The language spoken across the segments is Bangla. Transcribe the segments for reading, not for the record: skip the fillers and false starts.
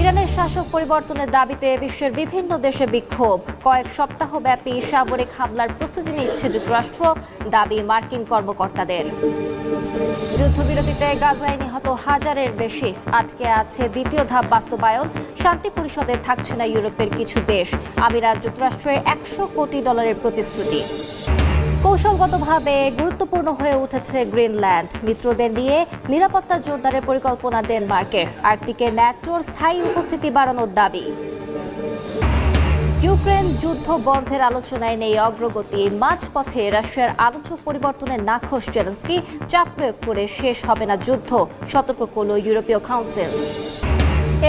ইরানের শাসক পরিবর্তনের দাবিতে বিশ্বের বিভিন্ন দেশে বিক্ষোভ। কয়েক সপ্তাহব্যাপী সামরিক হামলার প্রস্তুতি নিচ্ছে যুক্তরাষ্ট্র, দাবি মার্কিন কর্মকর্তাদের। যুদ্ধবিরতিতে গাজায় নিহত হাজারের বেশি, আটকে আছে দ্বিতীয় ধাপ বাস্তবায়ন। শান্তি পরিষদে থাকছে না ইউরোপের কিছু দেশ। আমিরাত যুক্তরাষ্ট্রের $100 কোটি প্রতিশ্রুতি। কৌশলগতভাবে গুরুত্বপূর্ণ হয়ে উঠেছে গ্রিনল্যান্ড। মিত্রদের নিয়ে নিরাপত্তা জোরদারের পরিকল্পনা ডেনমার্কের। আর্কটিকে ন্যাটোর স্থায়ী উপস্থিতি বাড়ানোর দাবি। ইউক্রেন যুদ্ধ বন্ধের আলোচনায় নেই অগ্রগতি। মাঝপথে রাশিয়ার আলোচক পরিবর্তনের নাখোশ জেলেনস্কি। চাপ প্রয়োগ করে শেষ হবে না যুদ্ধ, সতর্ক করল ইউরোপীয় কাউন্সিল।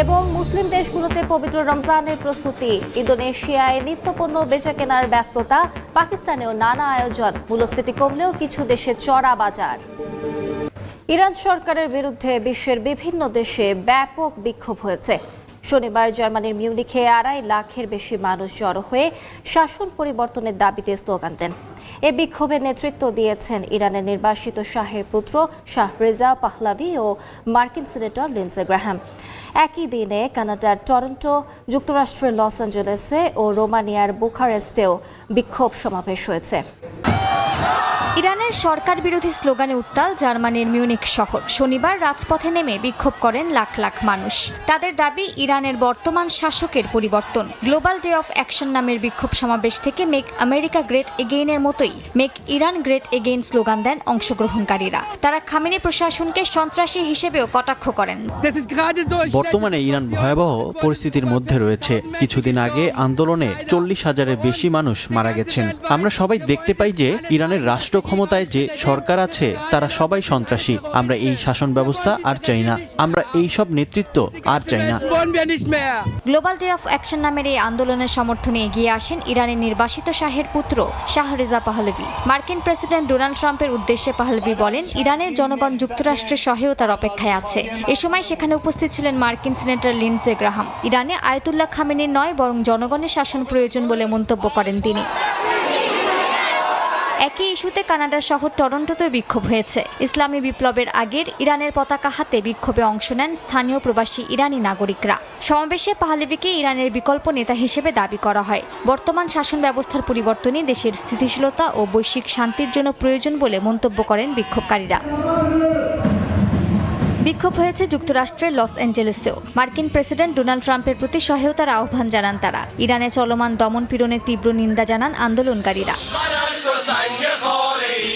এবং মুসলিম দেশগুলোতে পবিত্র রমজানের প্রস্তুতি। ইন্দোনেশিয়ায় নিত্যপণ্য বেচাকেনার ব্যস্ততা। পাকিস্তানেও নানা আয়োজন। মূল্যস্ফীতি কমলেও কিছু দেশে চড়া বাজার। ইরান সরকারের বিরুদ্ধে বিশ্বের বিভিন্ন দেশে ব্যাপক বিক্ষোভ হয়েছে। শনিবার জার্মানির মিউনিখে 2.5 লাখের বেশি মানুষ জড়ো হয়ে শাসন পরিবর্তনের দাবিতে স্লোগান দেন। এ বিক্ষোভে নেতৃত্ব দিয়েছেন ইরানের নির্বাসিত শাহের পুত্র শাহ রেজা পাহলাভি ও মার্কিন সিনেটর লিন্ডসে গ্রাহাম। একই দিনে কানাডার টরন্টো, যুক্তরাষ্ট্রের লস অ্যাঞ্জেলেসে ও রোমানিয়ার বুখারেস্টেও বিক্ষোভ সমাবেশ হয়েছে। ইরানের সরকার বিরোধী স্লোগানে উত্তাল জার্মানির মিউনিখ শহর। শনিবার রাজপথে নেমে বিক্ষোভ করেন লাখ লাখ মানুষ। তাদের দাবি ইরানের বর্তমান শাসকের পরিবর্তন। গ্লোবাল ডে অফ অ্যাকশন নামের বিক্ষোভ সমাবেশ থেকে মেক আমেরিকা গ্রেট এগেইনের মতোই make Iran great again slogan দেন অংশগ্রহণকারীরা। তারা খামেনি প্রশাসনকে সন্ত্রাসী হিসেবেও কটাক্ষ করেন। বর্তমানে ইরান ভয়াবহ পরিস্থিতির মধ্যে রয়েছে। কিছুদিন আগে আন্দোলনে 40,000-এর বেশি মানুষ মারা গেছেন। আমরা সবাই দেখতে পাই যে ইরানের রাষ্ট্র ক্ষমতায় যে সরকার আছে তারা সবাই সন্ত্রাসী। আমরা এই শাসন ব্যবস্থা আর চাই না। আমরা এই সব নেতৃত্ব আর চাই না। গ্লোবাল ডে অফ অ্যাকশন নামের এই আন্দোলনের সমর্থনে এগিয়ে আসেন ইরানের নির্বাসিত শাহের পুত্র শাহ রেজা পাহলভি। মার্কিন প্রেসিডেন্ট ডোনাল্ড ট্রাম্পের উদ্দেশ্যে পাহলভি বলেন, ইরানের জনগণ যুক্তরাষ্ট্রের সহায়তার অপেক্ষায় আছে। এ সময় সেখানে উপস্থিত ছিলেন মার্কিন সিনেটর লিন্ডসে গ্রাহাম। ইরানে আয়াতুল্লাহ খামেনির নয় বরং জনগণের শাসন প্রয়োজন বলে মন্তব্য করেন তিনি। একই ইস্যুতে কানাডার শহর টরন্টোতে বিক্ষোভ হয়েছে। ইসলামী বিপ্লবের আগের ইরানের পতাকা হাতে বিক্ষোভে অংশ নেন স্থানীয় প্রবাসী ইরানি নাগরিকরা। সমাবেশে পাহলভিকে ইরানের বিকল্প নেতা হিসেবে দাবি করা হয়। বর্তমান শাসন ব্যবস্থার পরিবর্তনই দেশের স্থিতিশীলতা ও বৈশ্বিক শান্তির জন্য প্রয়োজন বলে মন্তব্য করেন বিক্ষোভকারীরা। বিক্ষোভ হয়েছে যুক্তরাষ্ট্রের লস অ্যাঞ্জেলেসেও। মার্কিন প্রেসিডেন্ট ডোনাল্ড ট্রাম্পের প্রতি সহায়তার আহ্বান জানান তারা। ইরানে চলমান দমন-পীড়নের তীব্র নিন্দা জানান আন্দোলনকারীরা।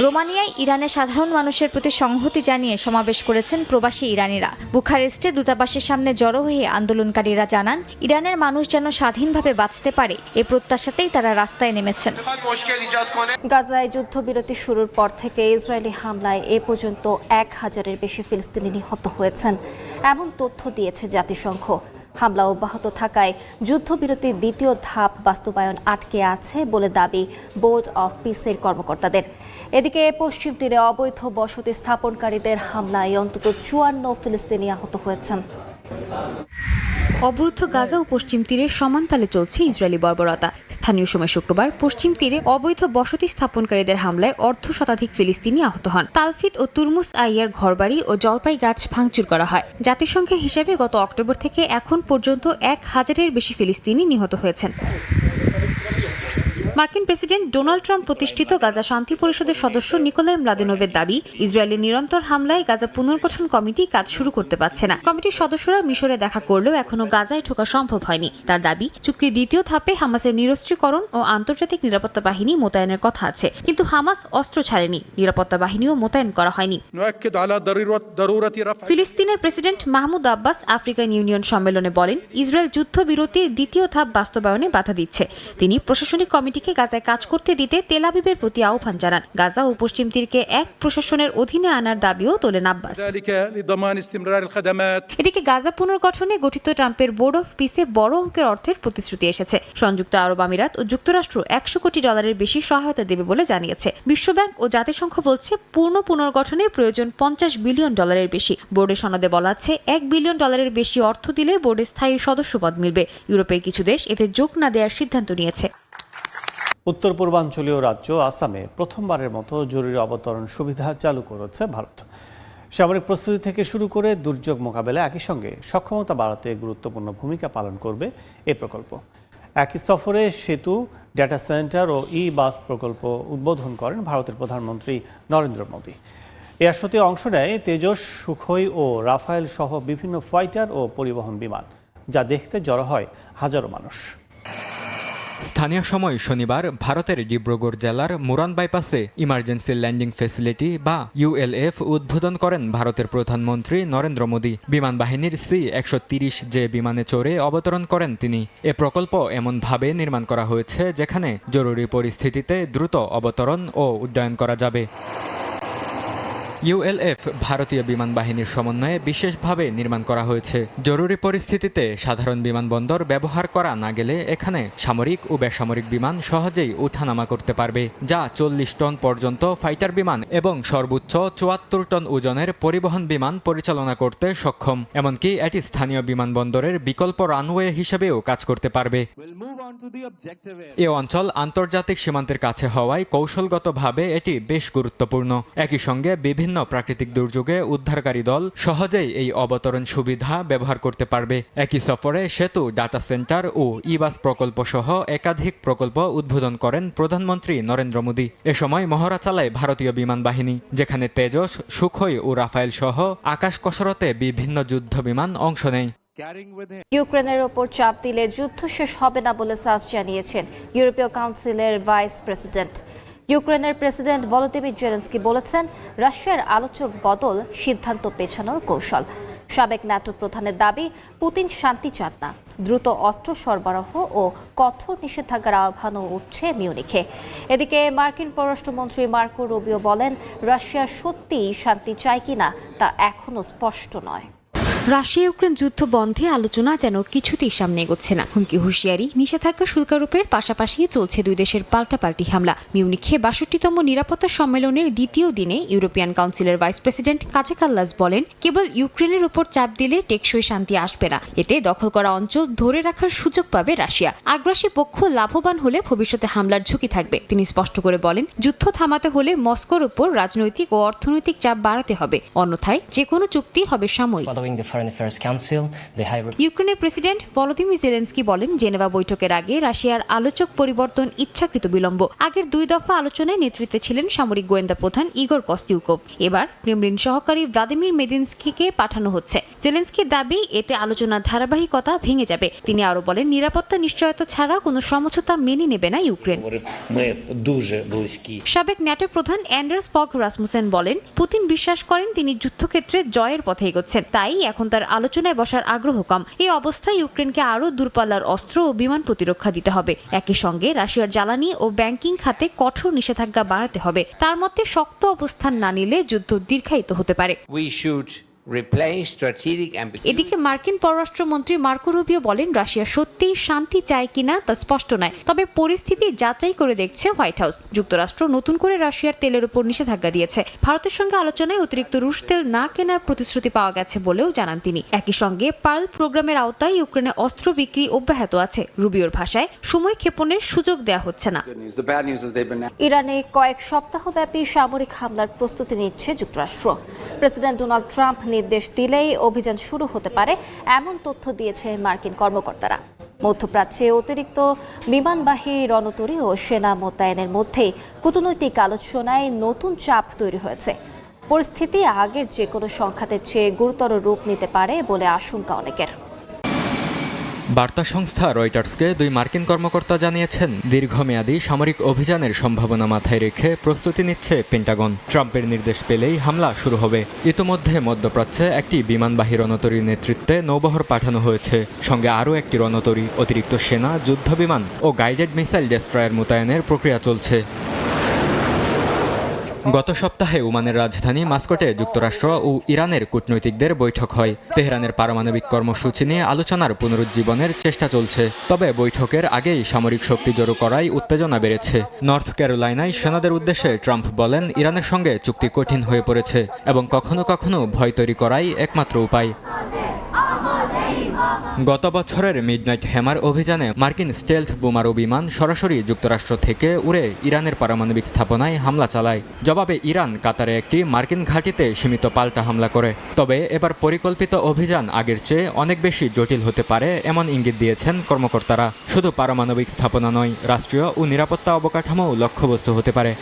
রোমানিয়ায় ইরানের সাধারণ মানুষের প্রতি সংহতি জানিয়ে সমাবেশ করেছেন প্রবাসী ইরানিরা। বুখারেস্টে দূতাবাসের সামনে জড়ো হয়ে আন্দোলনকারীরা জানান, ইরানের মানুষ যেন স্বাধীনভাবে বাঁচতে পারে এ প্রত্যাশাতেই তারা রাস্তায় নেমেছেন। গাজায় যুদ্ধবিরতি শুরুর পর থেকে ইসরায়েলি হামলায় এ পর্যন্ত 1000-এর বেশি ফিলিস্তিনি নিহত হয়েছেন, এমন তথ্য দিয়েছে জাতিসংঘ। হামলা অব্যাহত থাকায় যুদ্ধবিরতির দ্বিতীয় ধাপ বাস্তবায়ন আটকে আছে বলে দাবি বোর্ড অফ পিসের কর্মকর্তাদের। এদিকে পশ্চিম তীরে অবৈধ বসতি স্থাপনকারীদের হামলায় অন্তত 54 ফিলিস্তিনি আহত হয়েছেন। অবরুদ্ধ গাজা ও পশ্চিম তীরে সমান তালে চলছে ইসরায়েলি বর্বরতা। স্থানীয় সময় শুক্রবার পশ্চিম তীরে অবৈধ বসতি স্থাপনকারীদের হামলায় 100 ফিলিস্তিনি আহত হন। তালফিদ ও তুরমুস আইয়ার ঘরবাড়ি ও জলপাই গাছ ভাঙচুর করা হয়। জাতিসংঘের হিসেবে গত অক্টোবর থেকে এখন পর্যন্ত 1000-এর বেশি ফিলিস্তিনি নিহত হয়েছেন। মার্কিন প্রেসিডেন্ট ডোনাল্ড ট্রাম্প প্রতিষ্ঠিত গাজা শান্তি পরিষদের সদস্য নিকোলাই ম্লাদেনোভের দাবি, ইসরায়েলের নিরন্তর হামলায় গাজা পুনর্গঠন কমিটি কাজ শুরু করতে পারছে না। কমিটির সদস্যরা মিশরে দেখা করলেও এখনো গাজায় ঢোকা সম্ভব হয়নি। তার দাবি, চুক্তির দ্বিতীয় ধাপে হামাসের নিরস্ত্রীকরণ ও আন্তর্জাতিক নিরাপত্তা বাহিনী মোতায়েনের কথা আছে, কিন্তু হামাস অস্ত্র ছাড়েনি, নিরাপত্তা বাহিনীও মোতায়েন করা হয়নি। ফিলিস্তিনের president Mahmoud Abbas African union সম্মেলনে বলেন, ইসরায়েল যুদ্ধবিরতির দ্বিতীয় ধাপ বাস্তবায়নে বাধা দিচ্ছে। তিনি প্রশাসনিক কমিটিকে গাজায় কাজ করতে দিতে তেল আবিবের প্রতি আহ্বান জানান। গাজা ও পশ্চিম তীরকে এক প্রশাসনের অধীনে আনার দাবিও তোলেন আব্বাস। এদিকে গাজা পুনর্গঠনে গঠিত ট্রাম্পের বোর্ড অফ পিসে বড় অঙ্কের অর্থের প্রতিশ্রুতি এসেছে। সংযুক্ত আরব আমিরাত ও যুক্তরাষ্ট্র $100 কোটি বেশি সহায়তা দেবে বলে জানিয়েছে। বিশ্বব্যাংক ও জাতিসংঘ বলছে পূর্ণ পুনর্গঠনে প্রয়োজন $50 বিলিয়ন বেশি। বোর্ডের সনদে বলা আছে $1 বিলিয়ন বেশি অর্থ দিলে বোর্ডে স্থায়ী সদস্যপদ মিলবে। ইউরোপের কিছু দেশ এতে যোগ না দেওয়ার সিদ্ধান্ত নিয়েছে। উত্তর পূর্বাঞ্চলীয় রাজ্য আসামে প্রথমবারের মতো জরুরি অবতরণ সুবিধা চালু করেছে ভারত। সামরিক প্রস্তুতি থেকে শুরু করে দুর্যোগ মোকাবেলায় একই সঙ্গে সক্ষমতা বাড়াতে গুরুত্বপূর্ণ ভূমিকা পালন করবে এই প্রকল্প। একই সফরে সেতু, ডেটা সেন্টার ও বাস প্রকল্প উদ্বোধন করেন ভারতের প্রধানমন্ত্রী নরেন্দ্র মোদী। এ আসরে অংশ নেয় তেজস, সুখোই ও রাফায়েল সহ বিভিন্ন ফাইটার ও পরিবহন বিমান, যা দেখতে জড়ো হয় হাজারো মানুষ। স্থানীয় সময় শনিবার ভারতের ডিব্রুগড় জেলার মুরান বাইপাসে ইমার্জেন্সি ল্যান্ডিং ফ্যাসিলিটি বা ULF উদ্বোধন করেন ভারতের প্রধানমন্ত্রী নরেন্দ্র মোদী। বিমান বাহিনীর C-130 যে বিমানে চড়ে অবতরণ করেন তিনি। এ প্রকল্প এমনভাবে নির্মাণ করা হয়েছে যেখানে জরুরি পরিস্থিতিতে দ্রুত অবতরণ ও উড্ডয়ন করা যাবে। ULF ভারতীয় বিমান বাহিনীর সমন্বয়ে বিশেষভাবে নির্মাণ করা হয়েছে। জরুরি পরিস্থিতিতে সাধারণ বিমানবন্দর ব্যবহার করা না গেলে এখানে সামরিক ও বেসামরিক বিমান সহজেই ওঠানামা করতে পারবে, যা 40 টন পর্যন্ত ফাইটার বিমান এবং সর্বোচ্চ 74 টন ওজনের পরিবহন বিমান পরিচালনা করতে সক্ষম। এমনকি এটি স্থানীয় বিমানবন্দরের বিকল্প রানওয়ে হিসেবেও কাজ করতে পারবে। এ অঞ্চল আন্তর্জাতিক সীমান্তের কাছে হওয়ায় কৌশলগতভাবে এটি বেশ গুরুত্বপূর্ণ। একই সঙ্গে বিভিন্ন প্রাকৃতিক দুর্যোগে উদ্ধারকারী দল সহজেই এই অবতরণ সুবিধা ব্যবহার করতে পারবে। একই সফরে সেতু, ডাটা সেন্টার ও বাস প্রকল্প সহ একাধিক প্রকল্প উদ্বোধন করেন প্রধানমন্ত্রী নরেন্দ্র মোদী। এ সময় মহড়া চালায় ভারতীয় বিমান বাহিনী, যেখানে তেজস, সুখোই ও রাফায়েল সহ আকাশ কসরতে বিভিন্ন যুদ্ধ বিমান অংশ নেয়। ইউক্রেনের ওপর চাপ দিলে যুদ্ধ শেষ হবে না বলে জানিয়েছেন ইউরোপীয় কাউন্সিলের ভাইস প্রেসিডেন্ট। ইউক্রেনের প্রেসিডেন্ট ভলোদিমির জেলেনস্কি বলেছেন, রাশিয়ার আলোচক বদল সিদ্ধান্ত পেছানোর কৌশল। সাবেক ন্যাটো প্রধানের দাবি, পুতিন শান্তি চান না, দ্রুত অস্ত্র সরবরাহ ও কঠোর নিষেধাজ্ঞার আহ্বানও উঠছে মিউনিখে। এদিকে মার্কিন পররাষ্ট্রমন্ত্রী মার্কো রুবিও বলেন, রাশিয়া সত্যিই শান্তি চায় কিনা তা এখনো স্পষ্ট নয়। রাশিয়া ইউক্রেন যুদ্ধ বন্ধে আলোচনা যেন কিছুতেই সামনে এগোচ্ছে না। হুমকি, হুঁশিয়ারি, নিষেধাজ্ঞা শুল্কারোপের পাশাপাশি চলছে দুই দেশের পাল্টাপাল্টি হামলা। মিউনিখে 62তম নিরাপত্তা সম্মেলনের দ্বিতীয় দিনে ইউরোপিয়ান কাউন্সিলের ভাইস প্রেসিডেন্ট কাজে কাল্লাস বলেন, কেবল ইউক্রেনের উপর চাপ দিলে টেকসই শান্তি আসবে না। এতে দখল করা অঞ্চল ধরে রাখার সুযোগ পাবে রাশিয়া। আগ্রাসী পক্ষ লাভবান হলে ভবিষ্যতে হামলার ঝুঁকি থাকবে। তিনি স্পষ্ট করে বলেন, যুদ্ধ থামাতে হলে মস্কোর উপর রাজনৈতিক ও অর্থনৈতিক চাপ বাড়াতে হবে, অন্যথায় যে কোনো চুক্তি হবে সাময়িক। ইউক্রেনের প্রেসিডেন্ট ভলোদিমির জেলেনস্কি বলেন, জেনেভা বৈঠকের আগে রাশিয়ার আলোচক পরিবর্তন ইচ্ছাকৃত বিলম্ব। আগের 2 দফা আলোচনায় নেতৃত্বে ছিলেন সামরিক গোয়েন্দা প্রধান ইগর কস্তিউকভ। এবার ক্রেমলিন সহকারী ভ্লাদিমির মেদিনস্কিকে পাঠানো হচ্ছে। জেলেনস্কির দাবি, এতে আলোচনার ধারাবাহিকতা ভেঙে যাবে। তিনি আরো বলেন, নিরাপত্তা নিশ্চয়তা ছাড়া কোনো সমঝোতা মেনে নেবে না ইউক্রেন। সাবেক ন্যাটো প্রধান অ্যান্ডার্স ফগ রাসমুসেন বলেন, পুতিন বিশ্বাস করেন তিনি যুদ্ধক্ষেত্রে জয়ের পথে এগোচ্ছেন, তাই এখন তার আলোচনায় বসার আগ্রহ কম। এই অবস্থায় ইউক্রেনকে আরও দূরপাল্লার অস্ত্র ও বিমান প্রতিরক্ষা দিতে হবে। একই সঙ্গে রাশিয়ার জ্বালানি ও ব্যাংকিং খাতে কঠোর নিষেধাজ্ঞা বাড়াতে হবে। তার মতে, শক্ত অবস্থান না নিলে যুদ্ধ দীর্ঘায়িত হতে পারে। এদিকে মার্কিন পররাষ্ট্রমন্ত্রী মার্কো রুবিও বলেন, রাশিয়া সত্যিই শান্তি চায় কিনা তা স্পষ্ট নয়, তবে পরিস্থিতি যাচাই করে দেখছে হোয়াইট হাউস। যুক্তরাষ্ট্র নতুন করে রাশিয়ার তেলের উপর নিষেধাজ্ঞা দিয়েছে। ভারতের সঙ্গে আলোচনায় অতিরিক্ত রুশ তেল না কেনার প্রতিশ্রুতি পাওয়া গেছে বলেও জানান তিনি। একই সঙ্গে পার্ল প্রোগ্রামের আওতায় ইউক্রেনে অস্ত্র বিক্রি অব্যাহত আছে। রুবিওর ভাষায়, সময় ক্ষেপণের সুযোগ দেয়া হচ্ছে না। ইরানে কয়েক সপ্তাহব্যাপী সামরিক হামলার প্রস্তুতি নিচ্ছে যুক্তরাষ্ট্র। প্রেসিডেন্ট ডোনাল্ড ট্রাম্প নির্দেশ দিলেই অভিযান শুরু হতে পারে, এমন তথ্য দিয়েছে মার্কিন কর্মকর্তারা। মধ্যপ্রাচ্যে অতিরিক্ত বিমানবাহী রণতরী ও সেনা মোতায়েনের মধ্যেই কূটনৈতিক আলোচনায় নতুন চাপ তৈরি হয়েছে। পরিস্থিতি আগের যে কোনো সংঘাতের চেয়ে গুরুতর রূপ নিতে পারে বলে আশঙ্কা অনেকের। বার্তা সংস্থা রয়টার্সকে 2 মার্কিন কর্মকর্তা জানিয়েছেন, দীর্ঘমেয়াদী সামরিক অভিযানের সম্ভাবনা মাথায় রেখে প্রস্তুতি নিচ্ছে পেন্টাগন। ট্রাম্পের নির্দেশ পেলেই হামলা শুরু হবে। ইতোমধ্যে মধ্যপ্রাচ্যে একটি বিমানবাহী রণতরীর নেতৃত্বে নৌবহর পাঠানো হয়েছে, সঙ্গে আরও একটি রণতরী, অতিরিক্ত সেনা, যুদ্ধবিমান ও গাইডেড মিসাইল ডেস্ট্রয়ার মোতায়েনের প্রক্রিয়া চলছে। গত সপ্তাহে ওমানের রাজধানী মাস্কটে যুক্তরাষ্ট্র ও ইরানের কূটনৈতিকদের বৈঠক হয়। তেহরানের পারমাণবিক কর্মসূচি নিয়ে আলোচনার পুনরুজ্জীবনের চেষ্টা চলছে। তবে বৈঠকের আগেই সামরিক শক্তি জড়ো করায় উত্তেজনা বেড়েছে। নর্থ ক্যারোলাইনায় সেনাদের উদ্দেশ্যে ট্রাম্প বলেন, ইরানের সঙ্গে চুক্তি কঠিন হয়ে পড়েছে এবং কখনো কখনো ভয় তৈরি করাই একমাত্র উপায়। গত বছরের মিডনাইট হ্যামার অভিযানে মার্কিন স্টেলথ বোমারু বিমান সরাসরি যুক্তরাষ্ট্র থেকে উড়ে ইরানের পারমাণবিক স্থাপনায় হামলা চালায়। জবাবে ইরান কাতারে একটি মার্কিন ঘাঁটিতে সীমিত পাল্টা হামলা করে। তবে এবার পরিকল্পিত অভিযান আগের চেয়ে অনেক বেশি জটিল হতে পারে এমন ইঙ্গিত দিয়েছেন কর্মকর্তারা। শুধু পারমাণবিক স্থাপনা নয়, রাষ্ট্রীয় ও নিরাপত্তা অবকাঠামোও লক্ষ্যবস্তু হতে পারে।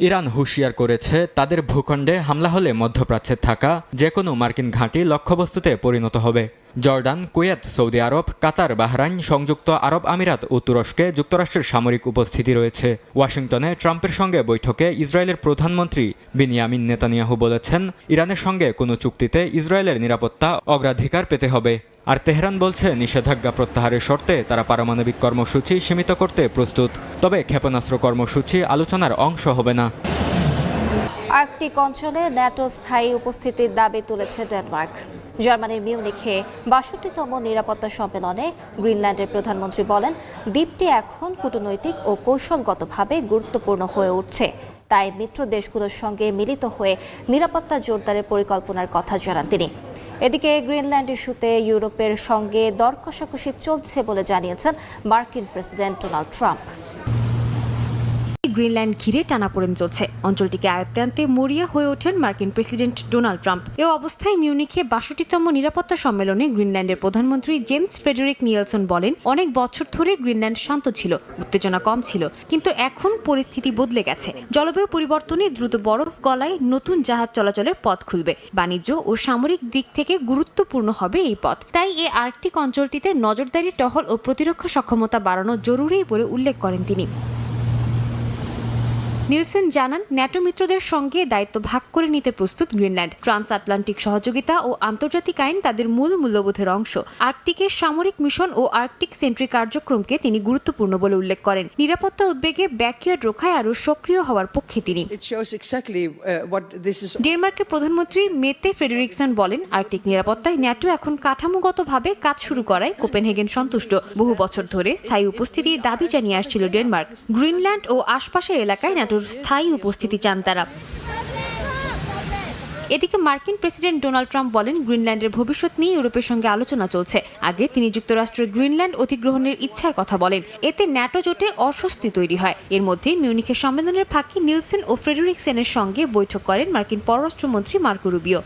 ইরান হুঁশিয়ার করেছে তাদের ভূখণ্ডে হামলা হলে মধ্যপ্রাচ্যে থাকা যে কোনো মার্কিন ঘাঁটি লক্ষ্যবস্তুতে পরিণত হবে। জর্ডান, কুয়েত, সৌদি আরব, কাতার, বাহরাইন, সংযুক্ত আরব আমিরাত ও তুরস্কে যুক্তরাষ্ট্রের সামরিক উপস্থিতি রয়েছে। ওয়াশিংটনে ট্রাম্পের সঙ্গে বৈঠকে ইসরায়েলের প্রধানমন্ত্রী বিনিয়ামিন নেতানিয়াহু বলেছেন, ইরানের সঙ্গে কোনো চুক্তিতে ইসরায়েলের নিরাপত্তা অগ্রাধিকার পেতে হবে। আর তেহরান বলছে নিষেধাজ্ঞা প্রত্যাহারের শর্তে তারা পারমাণবিক কর্মসূচি সীমিত করতে প্রস্তুত, তবে ক্ষেপণাস্ত্র কর্মসূচি আলোচনার অংশ হবে না। আর্কটিক অঞ্চলে ন্যাটো স্থায়ী উপস্থিতির দাবি তুলেছে ডেনমার্ক। জার্মানির মিউনিখে ৬২তম নিরাপত্তা সম্মেলনে গ্রিনল্যান্ডের প্রধানমন্ত্রী বলেন, দ্বীপটি এখন কূটনৈতিক ও কৌশলগতভাবে গুরুত্বপূর্ণ হয়ে উঠছে। তাই মিত্র দেশগুলোর সঙ্গে মিলিত হয়ে নিরাপত্তা জোরদারের পরিকল্পনার কথা জানান তিনি। এদিকে গ্রিনল্যান্ড ইস্যুতে ইউরোপের সঙ্গে দর কষাকষি চলছে বলে জানিয়েছেন মার্কিন প্রেসিডেন্ট ডোনাল্ড ট্রাম্প। গ্রিনল্যান্ড ঘিরে টানাপোড়েন চলছে। অঞ্চলটিকে আয়ত্তে আনতে মরিয়া হয়ে ওঠেন মার্কিন প্রেসিডেন্ট ডোনাল্ড ট্রাম্প। এ অবস্থায় মিউনিখে ৬২তম নিরাপত্তা সম্মেলনে গ্রিনল্যান্ডের প্রধানমন্ত্রী জেমস ফ্রেডেরিক নিয়েলসন বলেন, অনেক বছর ধরে গ্রিনল্যান্ড শান্ত ছিল, উত্তেজনা কম ছিল, কিন্তু এখন পরিস্থিতি বদলে গেছে। জলবায়ু পরিবর্তনে দ্রুত বরফ গলায় নতুন জাহাজ চলাচলের পথ খুলবে। বাণিজ্য ও সামরিক দিক থেকে গুরুত্বপূর্ণ হবে এই পথ। তাই এই আর্কটিক অঞ্চলটিতে নজরদারি, টহল ও প্রতিরক্ষা সক্ষমতা বাড়ানো জরুরি বলে উল্লেখ করেন তিনি। নিলসেন জানান, ন্যাটো মিত্রদের সঙ্গে দায়িত্ব ভাগ করে নিতে প্রস্তুত গ্রিনল্যান্ড। ট্রান্স আটলান্টিক সহযোগিতা ও আন্তর্জাতিক আইন তাদের মূল মূল্যবোধের অংশ। আর্কটিকের সামরিক মিশন ও আর্কটিক সেন্ট্রিক কার্যক্রমকে তিনি গুরুত্বপূর্ণ বলে উল্লেখ করেন। নিরাপত্তা উদ্বেগে ব্যাকইয়ার্ড রক্ষায় আরও সক্রিয় হওয়ার পক্ষে তিনি। ডেনমার্কের প্রধানমন্ত্রী মেতে ফ্রেডেরিকসন বলেন, আর্কটিক নিরাপত্তায় ন্যাটো এখন কাঠামোগতভাবে কাজ শুরু করায় কোপেনহেগেন সন্তুষ্ট। বহু বছর ধরে স্থায়ী উপস্থিতির দাবি জানিয়ে আসছিল ডেনমার্ক। গ্রিনল্যান্ড ও আশপাশের এলাকায় ন্যাটো স্থায়ী উপস্থিতি চান তারা। এদিকে মার্কিন প্রেসিডেন্ট ডোনাল্ড ট্রাম্প বলেন, গ্রিনল্যান্ডের ভবিষ্যৎ নিয়ে ইউরোপের সঙ্গে আলোচনা চলছে। আগে তিনি যুক্তরাষ্ট্রের গ্রিনল্যান্ড অধিগ্রহণের ইচ্ছার কথা বলেন। এতে ন্যাটো জোটে অস্বস্তি তৈরি হয়। এর মধ্যে মিউনিখের সম্মেলনের ফাঁকে নিলসেন ও ফ্রেডেরিকসেনের সঙ্গে বৈঠক করেন মার্কিন পররাষ্ট্রমন্ত্রী মার্কো রুবিও।